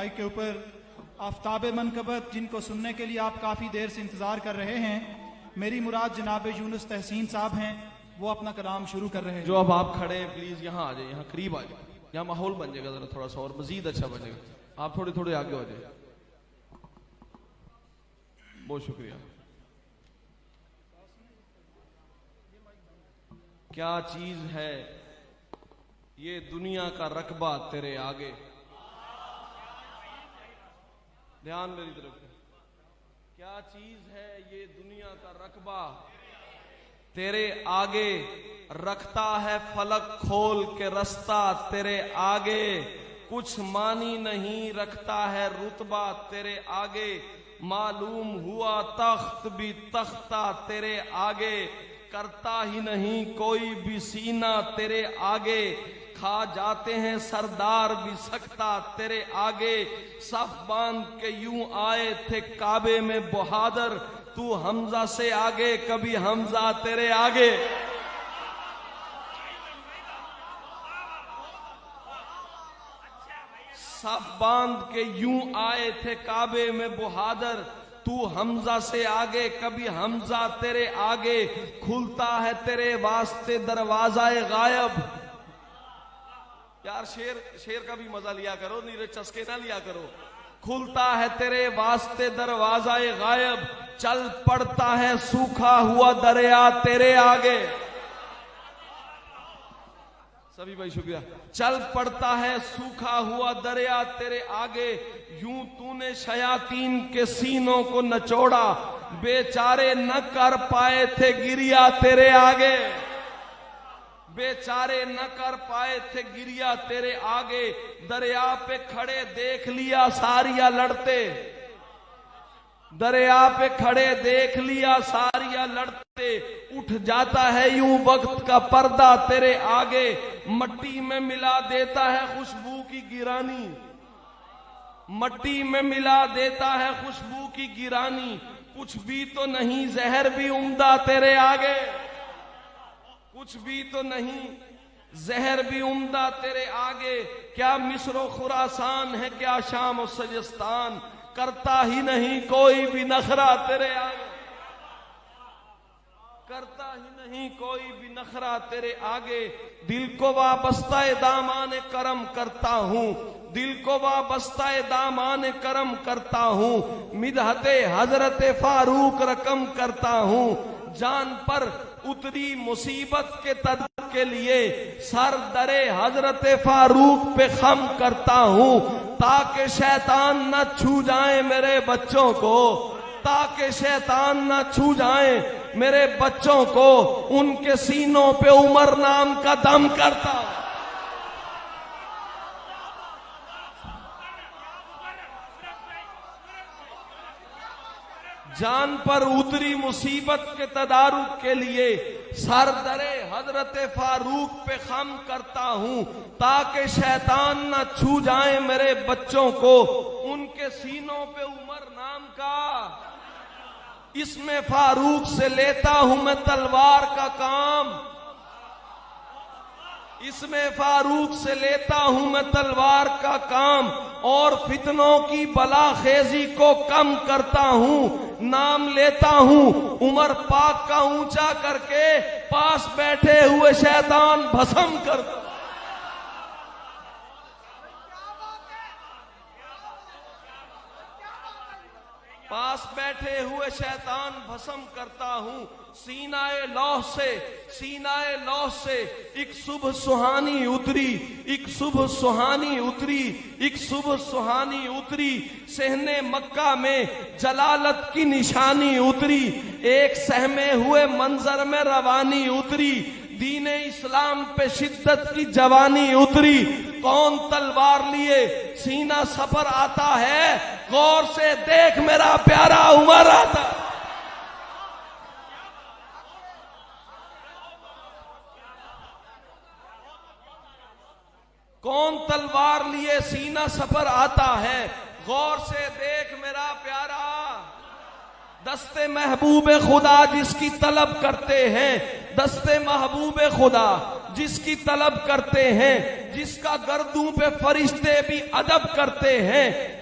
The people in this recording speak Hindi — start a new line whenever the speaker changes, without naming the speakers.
माइक के ऊपर आफ्ताब मनकबत, जिनको सुनने के लिए आप काफ़ी देर से इंतज़ार कर रहे हैं। मेरी मुराद जनाब यूनुस तहसीन साहब हैं, वो अपना कलाम शुरू कर रहे हैं।
जो अब आप खड़े हैं प्लीज़ यहाँ आ जाए, यहाँ करीब आ जाए, यहाँ माहौल बन जाएगा ज़रा थोड़ा सा और मज़ीद अच्छा बनेगा। आप थोड़े थोड़े आगे हो जाए। बहुत शुक्रिया। क्या चीज़ है ये दुनिया का रकबा तेरे आगे। ध्यान मेरी तरफ। क्या चीज है ये दुनिया का रकबा तेरे आगे, रखता है फलक खोल के रास्ता तेरे आगे, कुछ मानी नहीं रखता है रुतबा तेरे आगे, मालूम हुआ तख्त भी तख्ता तेरे आगे, करता ही नहीं कोई भी सीना तेरे आगे, खा जाते हैं सरदार भी सकता तेरे आगे, सफ बांध के यूं आए थे काबे में बहादुर, तू हमजा से आगे कभी हमजा तेरे आगे। सफ बांध के यूं आए थे काबे में बहादुर, तू हमजा से आगे कभी हमजा तेरे आगे, खुलता है तेरे वास्ते दरवाज़ाए गायब। यार शेर का भी मजा लिया करो, नीरे चस्के ना लिया करो। खुलता है तेरे वास्ते दरवाज़ाए गायब, चल पड़ता है सूखा हुआ दरिया तेरे आगे। सभी भाई शुक्रिया। चल पड़ता है सूखा हुआ दरिया तेरे आगे, यूं तूने शयातीन के सीनों को नचोड़ा, बेचारे न कर पाए थे गिरिया तेरे आगे, बेचारे न कर पाए थे गिरिया तेरे आगे, दरिया पे खड़े देख लिया सारिया लड़ते, दरिया पे खड़े देख लिया सारिया लड़ते, उठ जाता है यूं वक्त का पर्दा तेरे आगे, मट्टी में मिला देता है खुशबू की गिरानी, मट्टी में मिला देता है खुशबू की गिरानी, कुछ भी तो नहीं जहर भी उम्दा तेरे आगे, कुछ भी तो नहीं जहर भी उम्दा तेरे आगे, क्या मिस्र खुरासान है क्या शाम और सजस्तान, करता ही नहीं कोई भी नखरा तेरे आगे, करता ही नहीं कोई भी नखरा तेरे आगे, दिल को वाबस्ता दामाने करम करता हूँ, दिल को वाबस्ता दामाने करम करता हूँ, मिदहते हजरत फारूक रकम करता हूँ, जान पर उतरी मुसीबत के तद के लिए सर दरे हजरत फारूक पे खम करता हूँ, ताकि शैतान न छू जाए मेरे बच्चों को, ताकि शैतान न छू जाए मेरे बच्चों को, उनके सीनों पे उमर नाम का दम करता हूँ। जान पर उतरी मुसीबत के तदारुक के लिए सर दरे हजरत फारूक पे खम करता हूँ, ताकि शैतान न छू जाए मेरे बच्चों को, उनके सीनों पे उमर नाम का, इसमें फारूक से लेता हूं मैं तलवार का काम, इसमें फारूक से लेता हूं मैं तलवार का काम, और फितनों की बलाखेजी को कम करता हूं, नाम लेता हूं उमर पाक का ऊंचा करके, पास बैठे हुए शैतान भस्म करता, पास बैठे हुए शैतान भस्म करता हूं, सीनाए लौह से एक सुबह सुहानी उतरी, एक सुबह सुहानी उतरी, एक सुबह सुहानी उतरी, सहने मक्का में जलालत की निशानी उतरी, एक सहमे हुए मंजर में रवानी उतरी, दीने इस्लाम पे शिद्दत की जवानी उतरी, कौन तलवार लिए सीना सफर आता है, गौर से देख मेरा प्यारा उमर आता, कौन तलवार लिए सीना सफर आता है, गौर से देख मेरा प्यारा, दस्ते महबूब खुदा जिसकी तलब करते हैं, दस्ते महबूब खुदा जिसकी तलब करते हैं, जिसका गर्दों पे फरिश्ते भी अदब करते हैं,